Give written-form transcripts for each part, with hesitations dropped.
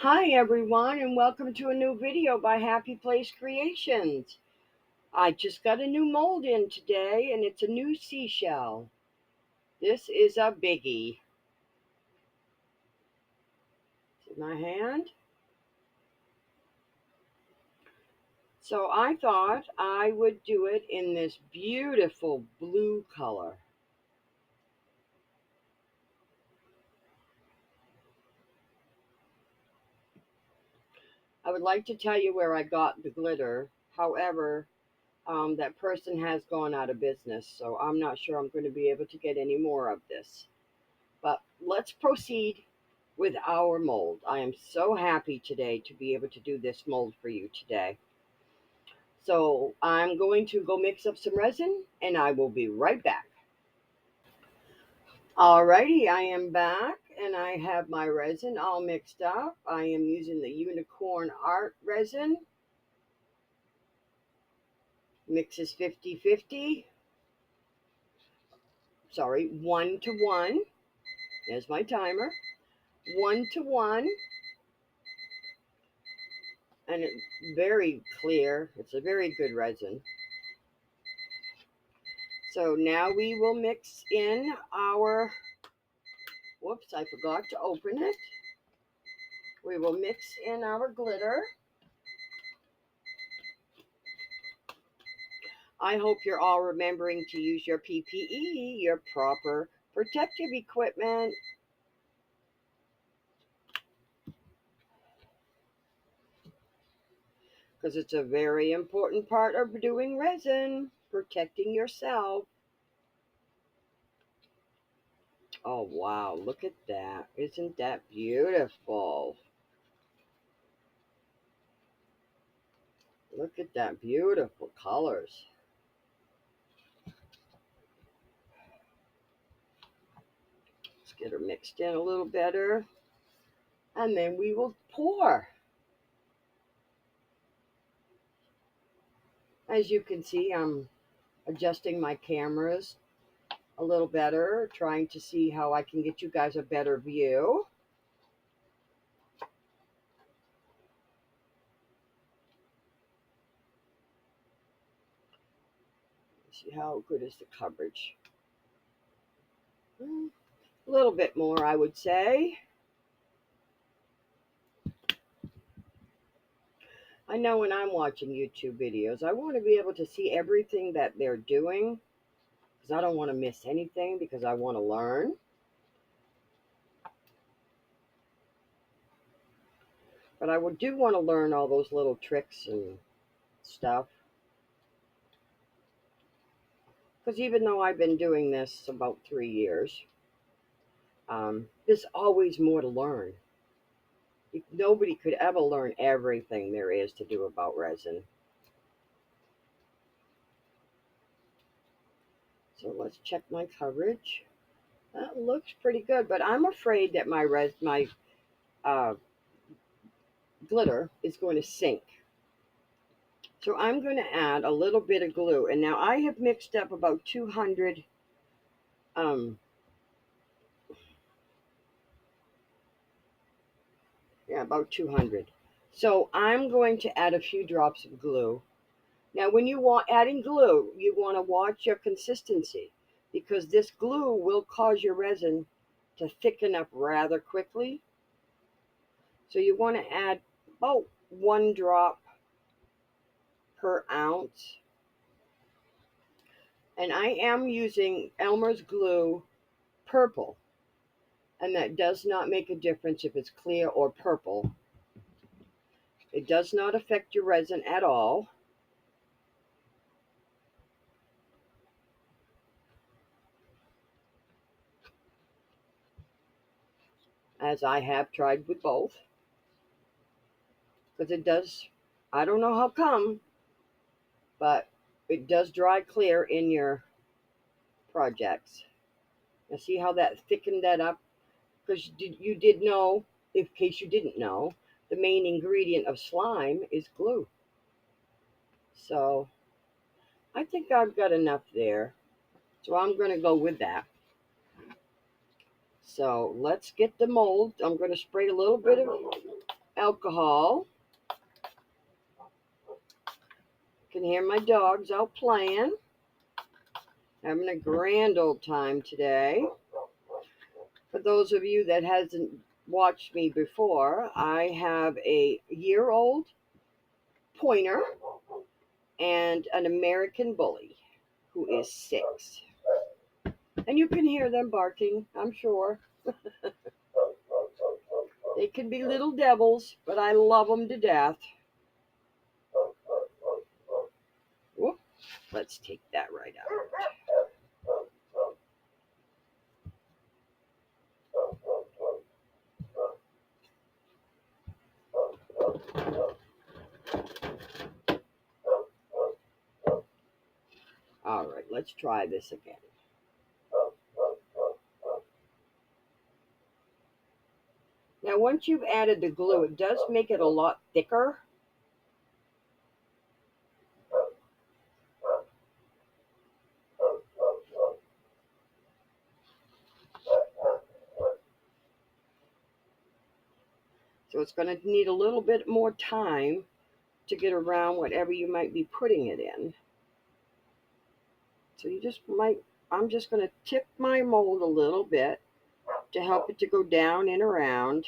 Hi everyone and welcome to a new video by Happy Place Creations. I just got a new mold in today and it's a new seashell. This is a biggie. See my hand? So I thought I would do it in this beautiful blue color. I would like to tell you where I got the glitter. However, that person has gone out of business, so I'm not sure I'm going to be able to get any more of this. But let's proceed with our mold. I am so happy today to be able to do this mold for you today. So I'm going to go mix up some resin and I will be right back. Alrighty, I am back and I have my resin all mixed up. I am using the Unicorn Art resin. Mix is 50-50. Sorry, 1-to-1. There's my timer. 1-to-1. And it's very clear. It's a very good resin. So now we will mix in our, whoops, I forgot to open it. We will mix in our glitter. I hope you're all remembering to use your PPE, your proper protective equipment. Because it's a very important part of doing resin, protecting yourself. Oh wow, look at that. Isn't that beautiful? Look at that beautiful colors. Let's get her mixed in a little better. And then we will pour. As you can see, I'm adjusting my cameras a little better, trying to see how I can get you guys a better view. See how good is the coverage. A little bit more, I would say. I know when I'm watching YouTube videos, I want to be able to see everything that they're doing because I don't want to miss anything because I want to learn. But I do want to learn all those little tricks and stuff. Because even though I've been doing this about 3 years, there's always more to learn. Nobody could ever learn everything there is to do about resin. So let's check my coverage. That looks pretty good, but I'm afraid that my uh, glitter is going to sink. So I'm going to add a little bit of glue. And now I have mixed up about 200 about 200. So I'm going to add a few drops of glue. Now, when you want adding glue, you want to watch your consistency because this glue will cause your resin to thicken up rather quickly. So you want to add about 1 drop per ounce. And I am using Elmer's glue purple. And that does not make a difference if it's clear or purple. It does not affect your resin at all. As I have tried with both. Because it does, I don't know how come, but it does dry clear in your projects. Now see how that thickened that up? Because you did know, in case you didn't know, the main ingredient of slime is glue. So I think I've got enough there. So I'm going to go with that. So let's get the mold. I'm going to spray a little bit of alcohol. Can hear my dogs out playing. Having a grand old time today. For those of you that hasn't watched me before, I have a year-old pointer and an American bully who is 6. And you can hear them barking, I'm sure. They can be little devils, but I love them to death. Whoop, let's take that right out. All right, let's try this again. Now, once you've added the glue, it does make it a lot thicker. So it's going to need a little bit more time to get around whatever you might be putting it in. So you just might, I'm just going to tip my mold a little bit to help it to go down and around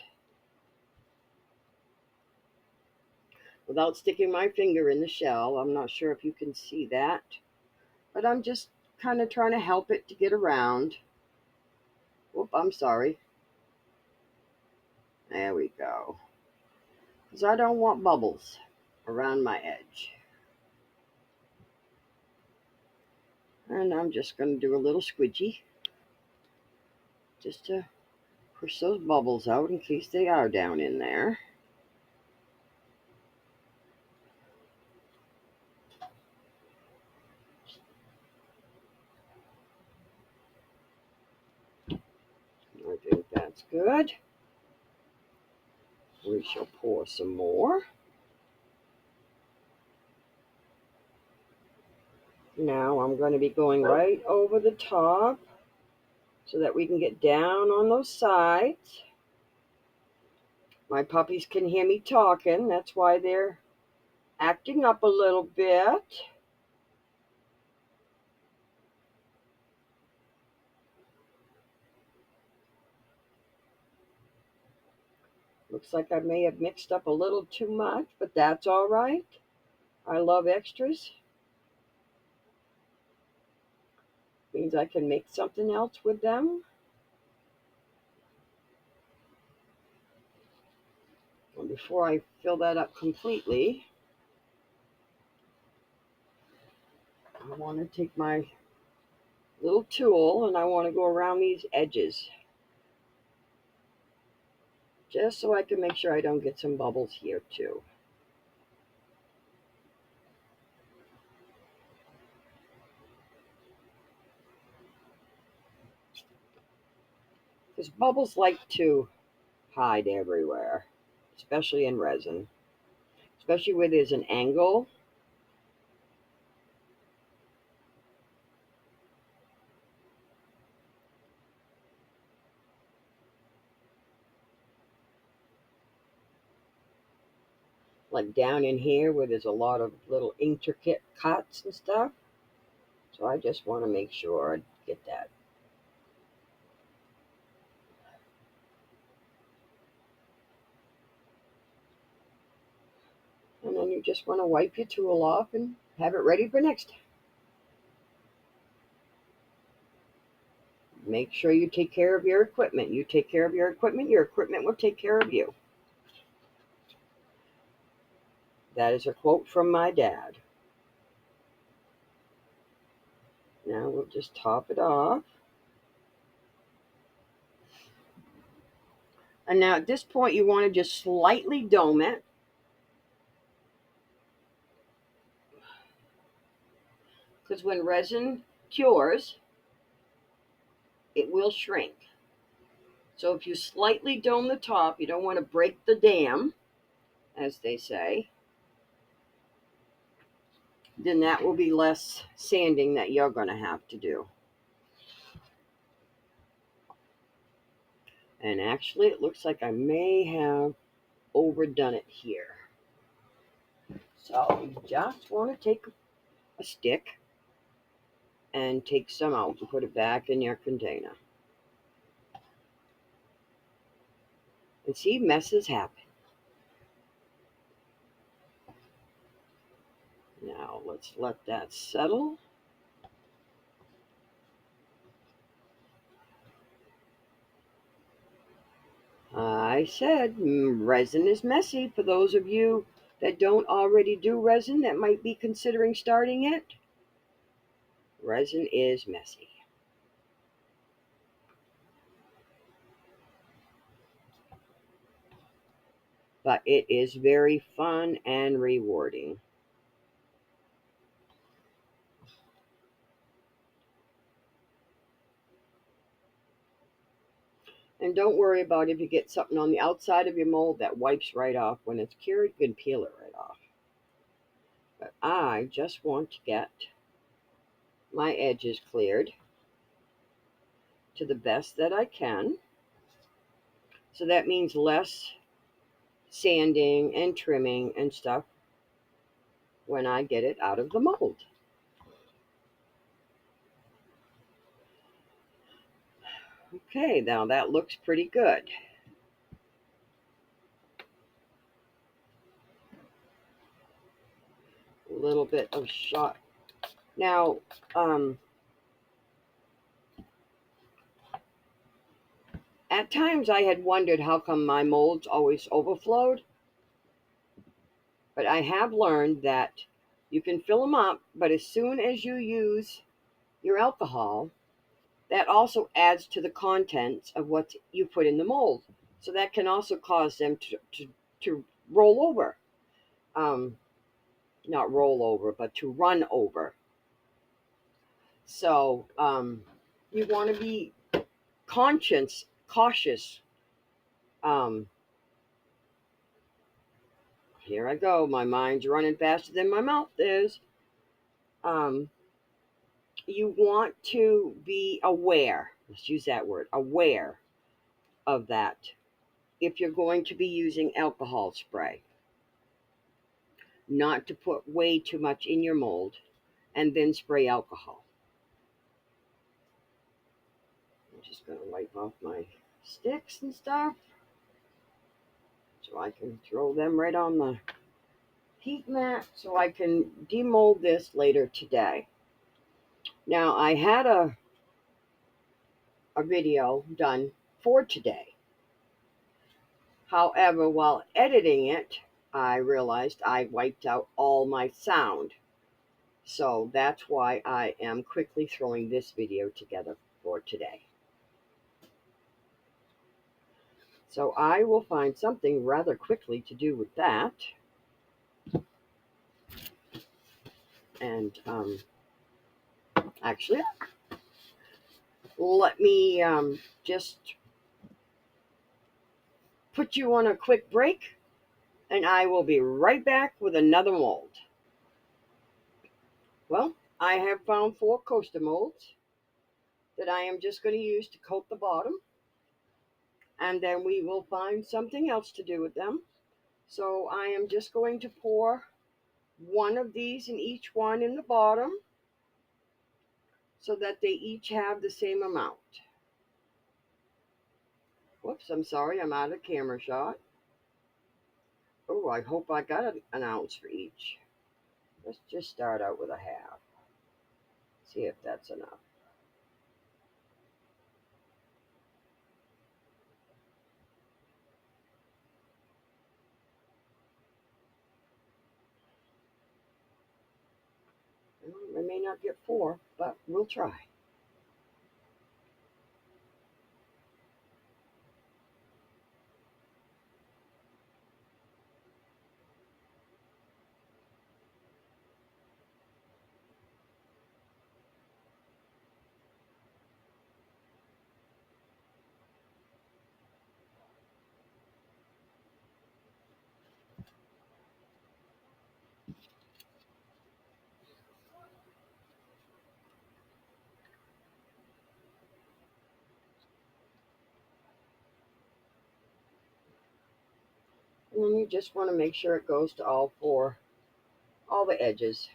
without sticking my finger in the shell. I'm not sure if you can see that, but I'm just kind of trying to help it to get around. Whoop, I'm sorry. There we go. Because I don't want bubbles around my edge. And I'm just going to do a little squidgy just to push those bubbles out in case they are down in there. I think that's good. We shall pour some more. Now I'm going to be going right over the top so that we can get down on those sides. My puppies can hear me talking. That's why they're acting up a little bit. Looks like I may have mixed up a little too much, but that's all right. I love extras. Means I can make something else with them. And before I fill that up completely, I want to take my little tool and I want to go around these edges just so I can make sure I don't get some bubbles here too. Because bubbles like to hide everywhere, especially in resin, especially where there's an angle. Like down in here where there's a lot of little intricate cuts and stuff. So I just want to make sure I get that. And then you just want to wipe your tool off and have it ready for next time. Make sure you take care of your equipment. You take care of your equipment will take care of you. That is a quote from my dad. Now we'll just top it off. And now at this point you want to just slightly dome it. Because when resin cures, it will shrink. So if you slightly dome the top, you don't want to break the dam, as they say, then that will be less sanding that you're going to have to do. And actually, it looks like I may have overdone it here. So you just want to take a stick and take some out and put it back in your container. And see, messes happen. Now let's let that settle. I said resin is messy. For those of you that don't already do resin that might be considering starting it, resin is messy. But it is very fun and rewarding. And don't worry about if you get something on the outside of your mold that wipes right off. When it's cured, you can peel it right off. But I just want to get my edges cleared to the best that I can. So that means less sanding and trimming and stuff when I get it out of the mold. Okay, now that looks pretty good. A little bit of shot. Now, at times I had wondered how come my molds always overflowed, but I have learned that you can fill them up, but as soon as you use your alcohol, that also adds to the contents of what you put in the mold. So that can also cause them to roll over. Um, Not roll over, but to run over. So you want to be cautious. Um, Here I go. My mind's running faster than my mouth is. Um, you want to be aware. Let's use that word. Aware of that. If you're going to be using alcohol spray, not to put way too much in your mold and then spray alcohol. I'm just going to wipe off my sticks and stuff so I can throw them right on the heat mat so I can demold this later today. Now, I had a video done for today. However, while editing it, I realized I wiped out all my sound. So that's why I am quickly throwing this video together for today. So I will find something rather quickly to do with that. And actually, let me just put you on a quick break, and I will be right back with another mold. Well, I have found 4 coaster molds that I am just going to use to coat the bottom, and then we will find something else to do with them. So I am just going to pour one of these in each one in the bottom so that they each have the same amount. Whoops, I'm sorry, I'm out of camera shot. Oh, I hope I got an ounce for each. Let's just start out with a half. See if that's enough. I may not get 4, but we'll try. And then you just want to make sure it goes to all the edges.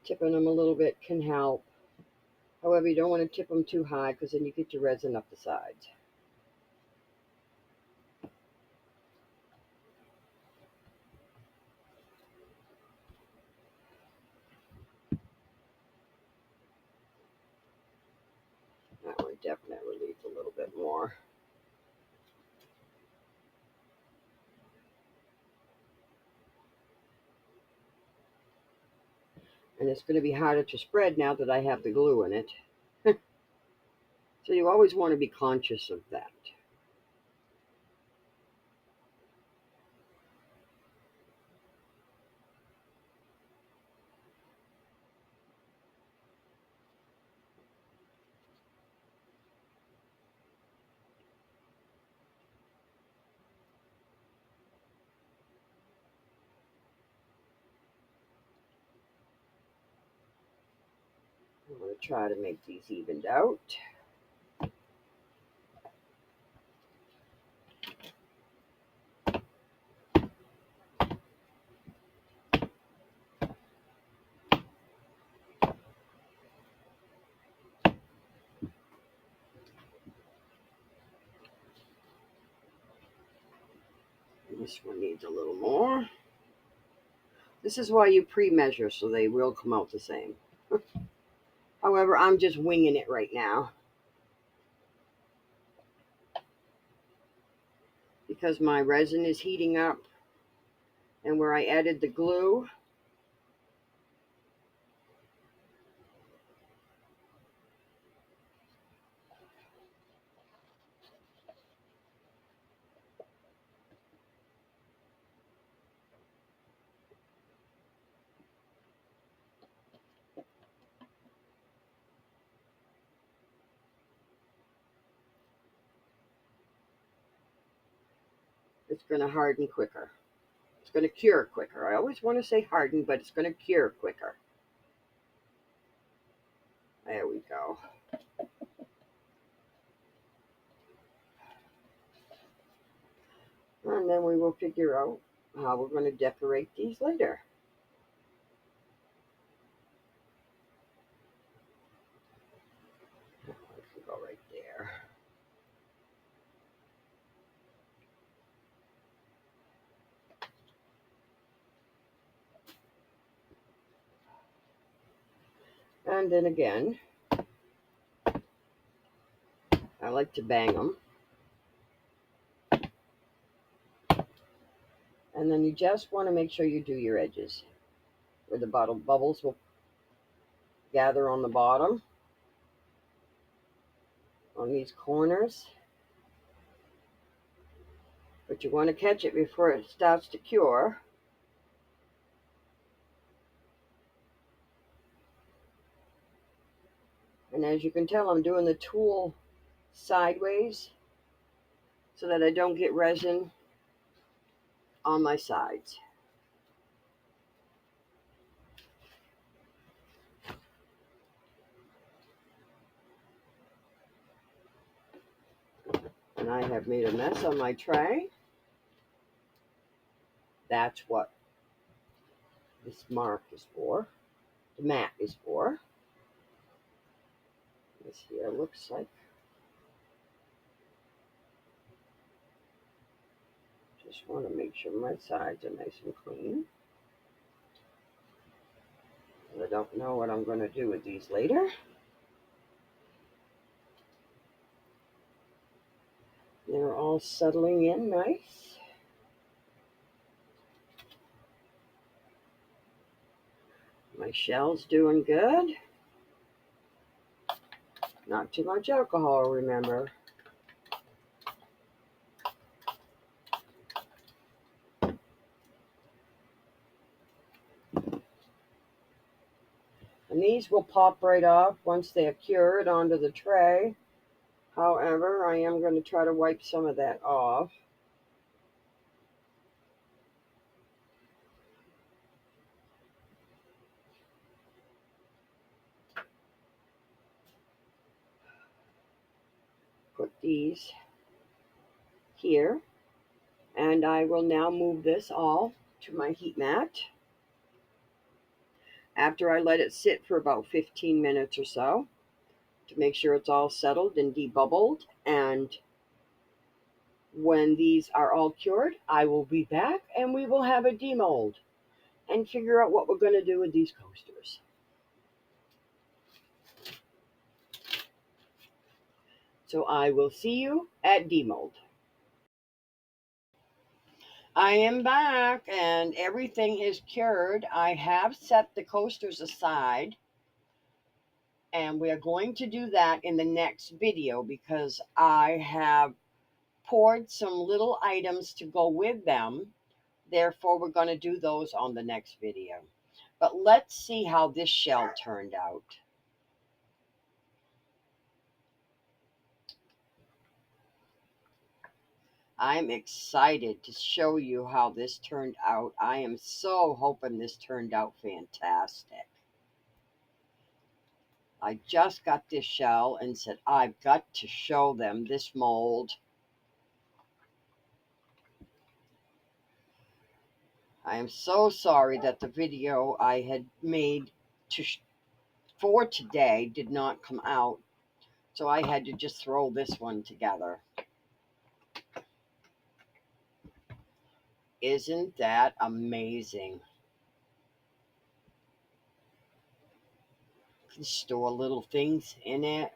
Tipping them a little bit can help. However, you don't want to tip them too high because then you get your resin up the sides. That one definitely needs a little bit more. And it's going to be harder to spread now that I have the glue in it. So you always want to be conscious of that. I'm going to try to make these evened out. This one needs a little more. This is why you pre-measure, so they will come out the same. However, I'm just winging it right now because my resin is heating up, and where I added the glue, it's going to harden quicker. It's going to cure quicker. I always want to say harden, but it's going to cure quicker. There we go. And then we will figure out how we're going to decorate these later. I can go right there. And then again, I like to bang them. And then you just want to make sure you do your edges where the bottle bubbles will gather on the bottom, on these corners. But you want to catch it before it starts to cure. And as you can tell, I'm doing the tool sideways so that I don't get resin on my sides. And I have made a mess on my tray. That's what this mark is for. The mat is for. This here looks like. Just want to make sure my sides are nice and clean. I don't know what I'm going to do with these later. They're all settling in nice. My shell's doing good. Not too much alcohol, remember. And these will pop right off once they are cured onto the tray. However, I am going to try to wipe some of that off. put these here, and I will now move this all to my heat mat after I let it sit for about 15 minutes or so to make sure it's all settled and debubbled. And when these are all cured, I will be back and we will have a demold and figure out what we're going to do with these coasters. So I will see you at demold. I am back and everything is cured. I have set the coasters aside, and we are going to do that in the next video because I have poured some little items to go with them. Therefore, we're going to do those on the next video. But let's see how this shell turned out. I'm excited to show you how this turned out. I am so hoping this turned out fantastic. I just got this shell and said, I've got to show them this mold. I am so sorry that the video I had made for today did not come out. So I had to just throw this one together. Isn't that amazing? We can store little things in it.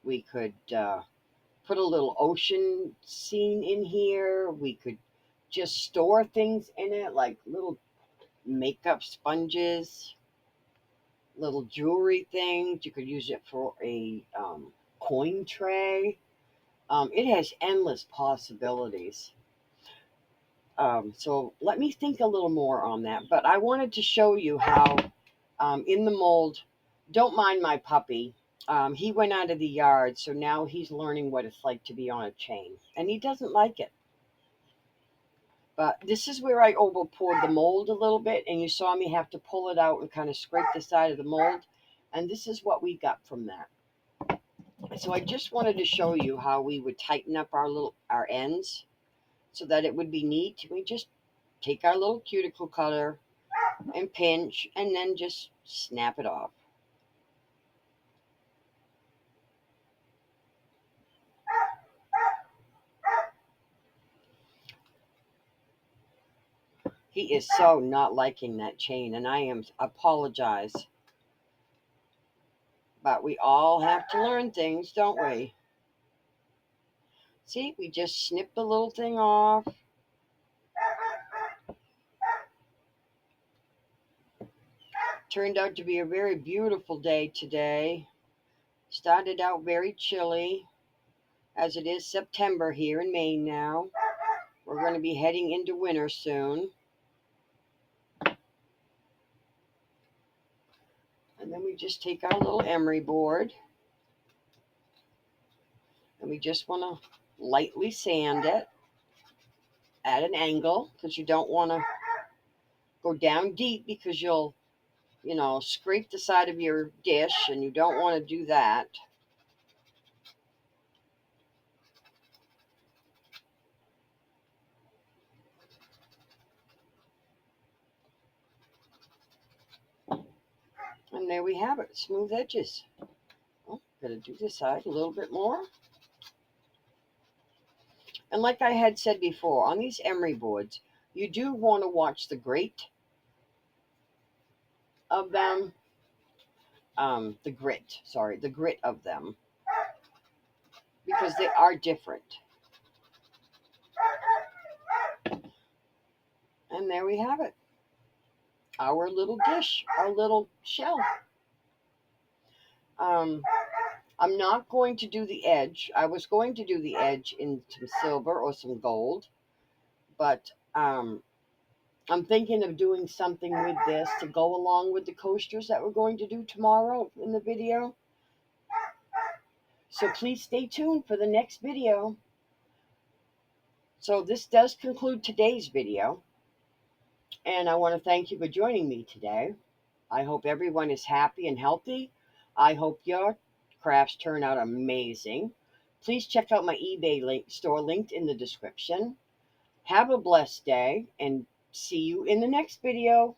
We could put a little ocean scene in here. We could just store things in it, like little makeup sponges, little jewelry things. You could use it for a coin tray. It has endless possibilities. So let me think a little more on that. But I wanted to show you how in the mold, don't mind my puppy. He went out of the yard, so now he's learning what it's like to be on a chain. And he doesn't like it. But this is where I over poured the mold a little bit, and you saw me have to pull it out and kind of scrape the side of the mold. And this is what we got from that. So I just wanted to show you how we would tighten up our ends so that it would be neat. We just take our little cuticle cutter and pinch and then just snap it off. He is so not liking that chain, and I apologize. But we all have to learn things, don't we? See, we just snip the little thing off. Turned out to be a very beautiful day today. Started out very chilly, as it is September here in Maine now. We're going to be heading into winter soon. And then we just take our little emery board and we just want to lightly sand it at an angle, because you don't want to go down deep because you'll, scrape the side of your dish, and you don't want to do that. And there we have it, smooth edges. Oh, gotta do this side a little bit more. And like I had said before, on these emery boards, you do want to watch the grate of them. The grit of them, because they are different. And there we have it. Our little dish, our little shell. I'm not going to do the edge. I was going to do the edge in some silver or some gold, but I'm thinking of doing something with this to go along with the coasters that we're going to do tomorrow in the video. So please stay tuned for the next video. So this does conclude today's video, and I want to thank you for joining me today. I hope everyone is happy and healthy. I hope your crafts turn out amazing. Please check out my eBay store linked in the description. Have a blessed day and see you in the next video.